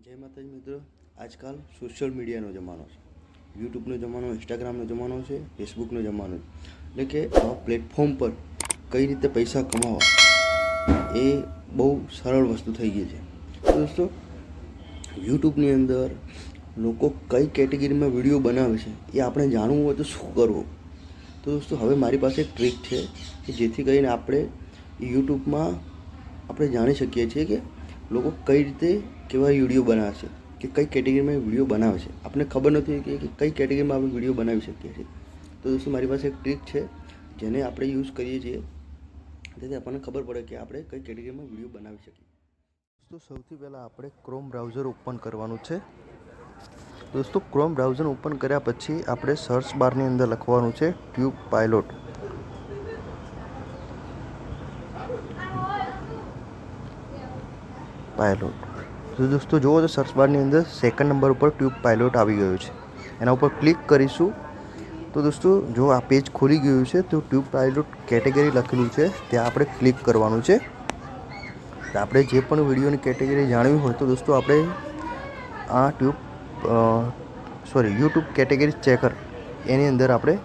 જય માતાજી મિત્રો, આજકાલ સોશિયલ મીડિયાનો જમાનો છે. યુટ્યુબનો જમાનો, ઇન્સ્ટાગ્રામનો જમાનો છે, ફેસબુકનો જમાનો છે. એટલે કે આ પ્લેટફોર્મ પર કઈ રીતે પૈસા કમાવા એ બહુ સરળ વસ્તુ થઈ ગઈ છે. તો દોસ્તો, યુટ્યુબની અંદર લોકો કઈ કેટેગરીમાં વિડીયો બનાવે છે એ આપણે જાણવું હોય તો શું કરવું? તો દોસ્તો, હવે મારી પાસે એક ટ્રીક છે કે જેથી કરીને આપણે યુટ્યુબમાં આપણે જાણી શકીએ છીએ કે લોકો કઈ રીતે કેવા વિડીયો બનાવે છે કે કઈ કેટેગરીમાં વિડીયો બનાવે છે. આપણે ખબર નથી કે કઈ કેટેગરીમાં આપણે વિડીયો બનાવી શકીએ છીએ. તો દોસ્તો, મારી પાસે એક ટ્રીક છે જેને આપણે યુઝ કરીએ છીએ જેથી આપણને ખબર પડે કે આપણે કઈ કેટેગરીમાં વિડીયો બનાવી શકીએ. દોસ્તો, સૌથી પહેલાં આપણે ક્રોમ બ્રાઉઝર ઓપન કરવાનું છે. દોસ્તો, ક્રોમ બ્રાઉઝર ઓપન કર્યા પછી આપણે સર્ચ બારની અંદર લખવાનું છે ટ્યુબ પાયલોટ. તો દોસ્તો, જુઓ તો સર્ચ બારની અંદર સેકન્ડ નંબર ઉપર ટ્યુબ પાયલોટ આવી ગયું છે. એના ઉપર ક્લિક કરીશું તો દોસ્તો, જો આ પેજ ખોલી ગયું છે તો ટ્યુબ પાયલોટ કેટેગરી લખેલું છે ત્યાં આપણે ક્લિક કરવાનું છે. તો આપણે જે પણ વિડીયોની કેટેગરી જાણવી હોય તો દોસ્તો આપણે આ યુટ્યુબ કેટેગરી ચેકર એની અંદર આપણે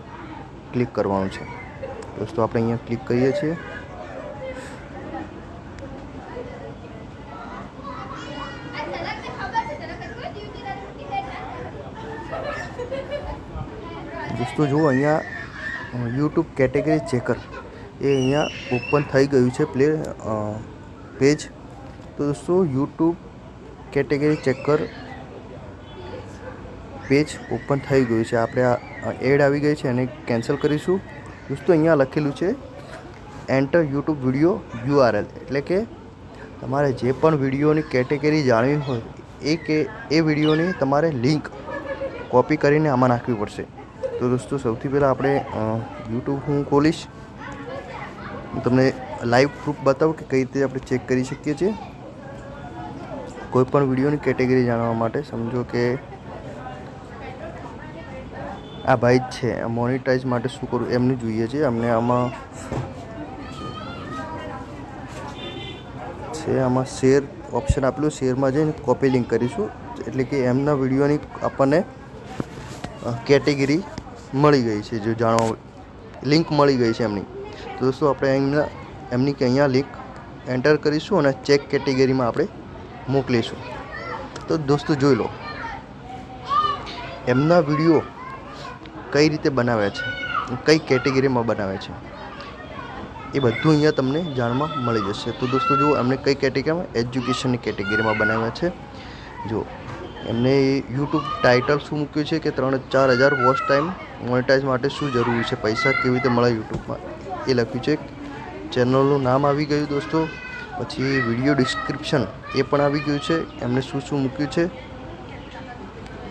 ક્લિક કરવાનું છે. દોસ્તો, આપણે અહીંયા ક્લિક કરીએ છીએ. દોસ્તો, જુઓ અહીંયા યુટ્યુબ કેટેગરી ચેકર એ અહીંયા ઓપન થઈ ગયું છે પેજ. તો દોસ્તો, YouTube category checker page open થઈ ગયું છે. આપણે આ એડ આવી ગઈ છે એને કેન્સલ કરીશું. દોસ્તો, અહીંયા લખેલું છે એન્ટર યુટ્યુબ વિડીયો URL, એટલે કે તમારે જે પણ વિડીયોની કેટેગરી જાણવી હોય એ વિડીયોની તમારે લિંક કોપી કરીને આમાં નાખવી પડશે. તો દોસ્તો, સૌથી પહેલાં આપણે યુટ્યુબ હું ખોલીશ. હું તમને લાઈવ પ્રૂફ બતાવું કે કઈ રીતે આપણે ચેક કરી શકીએ છીએ કોઈ પણ વિડીયોની કેટેગરી જાણવા માટે. સમજો કે આ ભાઈ જ છે, મોનિટાઈઝ માટે શું કરવું એમનું જોઈએ છે. અમને આમાં શેર ઓપ્શન આપેલું, શેરમાં જઈને કોપી લિંક કરીશું એટલે કે એમના વિડીયોની આપણને કેટેગરી મળી ગઈ છે, જો જાણવા લિંક મળી ગઈ છે એમની. તો દોસ્તો, આપણે એમની અહીંયા લિંક એન્ટર કરીશું અને ચેક કેટેગરીમાં આપણે મોકલીશું. તો દોસ્તો, જોઈ લો એમના વિડીયો કઈ રીતે બનાવ્યા છે, કઈ કેટેગરીમાં બનાવે છે એ બધું અહીંયા તમને જાણવા મળી જશે. તો દોસ્તો, જુઓ એમને કઈ કેટેગરીમાં, એજ્યુકેશનની કેટેગરીમાં બનાવ્યા છે. જો એમને યુટ્યુબ ટાઇટલ શું મૂક્યું છે કે 3-4 હજાર વોચ ટાઈમ મોનેટાઈઝ માટે શું જરૂરી છે, પૈસા કેવી રીતે મળે યુટ્યુબમાં એ લખ્યું છે. ચેનલનું નામ આવી ગયું દોસ્તો. પછી વિડીયો ડિસ્ક્રિપ્શન એ પણ આવી ગયું છે, એમને શું શું મૂક્યું છે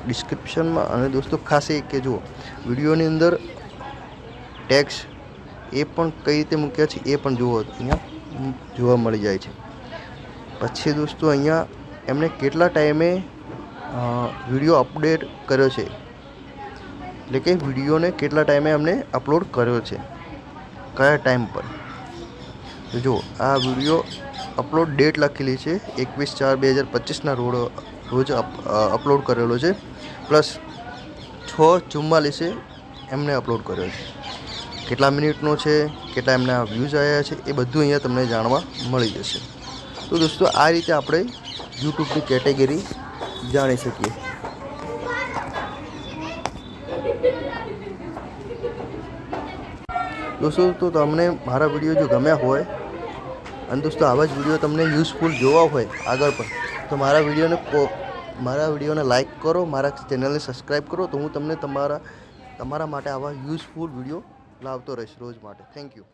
ડિસ્ક્રિપ્શનમાં. અને દોસ્તો, ખાસ એ કે જુઓ વિડીયોની અંદર ટેક્સ એ પણ કઈ રીતે મૂક્યા છે એ પણ જુઓ, અહીંયા જોવા મળી જાય છે. પછી દોસ્તો, અહીંયા એમને કેટલા ટાઈમે વિડીયો અપડેટ કર્યો છે, એટલે કે વિડીયોને કેટલા ટાઈમે એમને અપલોડ કર્યો છે, કયા ટાઈમ પર. તો જો આ વિડીયો અપલોડ ડેટ લખેલી છે 21/4/2025ના રોજ અપલોડ કરેલો છે, પ્લસ 6:44 એમને અપલોડ કર્યો છે. કેટલા મિનિટનો છે, કેટલા એમના વ્યૂઝ આવ્યા છે એ બધું અહીંયા તમને જાણવા મળી જશે. તો દોસ્તો, આ રીતે આપણે યુટ્યુબની કેટેગરી જાણી શકીએ. દોસ્તો, તો તમને મારા વિડીયો જો ગમ્યા હોય અને દોસ્તો આવા જ વિડીયો તમને યુઝફુલ જોવા હોય આગળ પણ, તો મારા વિડીયોને લાઈક કરો, મારા ચેનલને સબસ્ક્રાઈબ કરો. તો હું તમને તમારા માટે આવા યુઝફુલ વિડીયો લાવતો રહીશ રોજ માટે. Thank you.